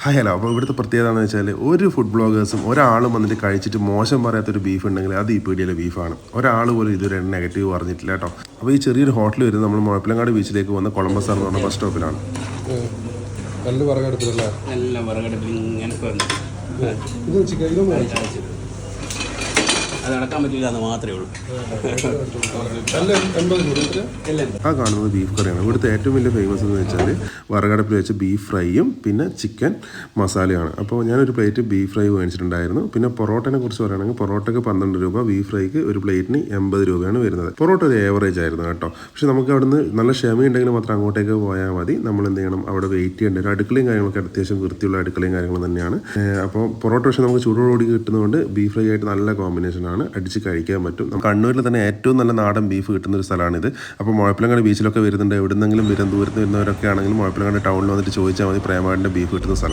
Hello. അപ്പോൾ ഇവിടുത്തെ പ്രത്യേകത എന്ന് വെച്ചാൽ ഒരു ഫുഡ് ബ്ലോഗേഴ്സും ഒരാളും വന്നിട്ട് കഴിച്ചിട്ട് മോശം പറയാത്തൊരു ബീഫ് ഉണ്ടെങ്കിൽ അത് ഈ പീടിയിലെ ബീഫാണ്. ഒരാൾ പോലും ഇതുവരെ നെഗറ്റീവ് പറഞ്ഞിട്ടില്ല കേട്ടോ. അപ്പോൾ ഈ ചെറിയൊരു ഹോട്ടൽ വരുന്നത് നമ്മൾ മുഴപ്പിലങ്ങാട് ബീച്ചിലേക്ക് വന്ന കൊളംബസ് എന്ന് പറഞ്ഞ ബസ് സ്റ്റോപ്പിലാണ്. നല്ല വിറകടുപ്പിലല്ലേ? നല്ല വിറകടുപ്പിൽ ഇങ്ങനെ അത് അടക്കാൻ പറ്റില്ല എന്ന് മാത്രമേ ഉള്ളൂ. ആ കാണുന്നത് ബീഫ് കറിയാണ്. ഇവിടുത്തെ ഏറ്റവും വലിയ ഫേമസ് എന്ന് വെച്ചാൽ വിറകടുപ്പിൽ വെച്ച് ബീഫ് ഫ്രൈയും പിന്നെ ചിക്കൻ മസാലയാണ്. അപ്പോൾ ഞാനൊരു പ്ലേറ്റ് ബീഫ് ഫ്രൈ മേടിച്ചിട്ടുണ്ടായിരുന്നു. പിന്നെ പൊറോട്ടനെ കുറിച്ച് പറയുകയാണെങ്കിൽ പൊറോട്ടയ്ക്ക് 12 രൂപ, ബീഫ് ഫ്രൈക്ക് ഒരു പ്ലേറ്റിന് 80 രൂപയാണ് വരുന്നത്. പൊറോട്ട ഒരു ഏവറേജ് ആയിരുന്നു കേട്ടോ. പക്ഷെ നമുക്ക് അവിടുന്ന് നല്ല ക്ഷമയുണ്ടെങ്കിൽ മാത്രം അങ്ങോട്ടേക്ക് പോയാൽ മതി. നമ്മൾ എന്ത് ചെയ്യണം, അവിടെ വെയിറ്റ് ചെയ്യേണ്ട ഒരു അടുക്കളയും കാര്യങ്ങളൊക്കെ അത്യാവശ്യം വൃത്തിയുള്ള അടുക്കളയും കാര്യങ്ങളും തന്നെയാണ്. അപ്പോൾ പൊറോട്ട പക്ഷേ നമുക്ക് ചൂടോടുകൂടി കിട്ടുന്നതുകൊണ്ട് ബീഫ് ഫ്രൈ ആയിട്ട് നല്ല കോമ്പിനേഷനാണ്, അടിച്ച് കഴിക്കാൻ പറ്റും. കണ്ണൂരിൽ തന്നെ ഏറ്റവും നല്ല നാടൻ ബീഫ് കിട്ടുന്ന ഒരു സ്ഥലമാണിത്. അപ്പോൾ മുഴപ്പിലങ്ങാട് ബീച്ചിലൊക്കെ വരുന്നുണ്ട്. എവിടുന്നെങ്കിലും ദൂരത്ത് വരുന്നവരൊക്കെ ആണെങ്കിലും മുഴപ്പിലങ്ങാട് ടൗണിൽ വന്നിട്ട് ചോദിച്ചാൽ മതി, പ്രേമാടിൻ്റെ ബീഫ് കിട്ടുന്ന സ്ഥലം.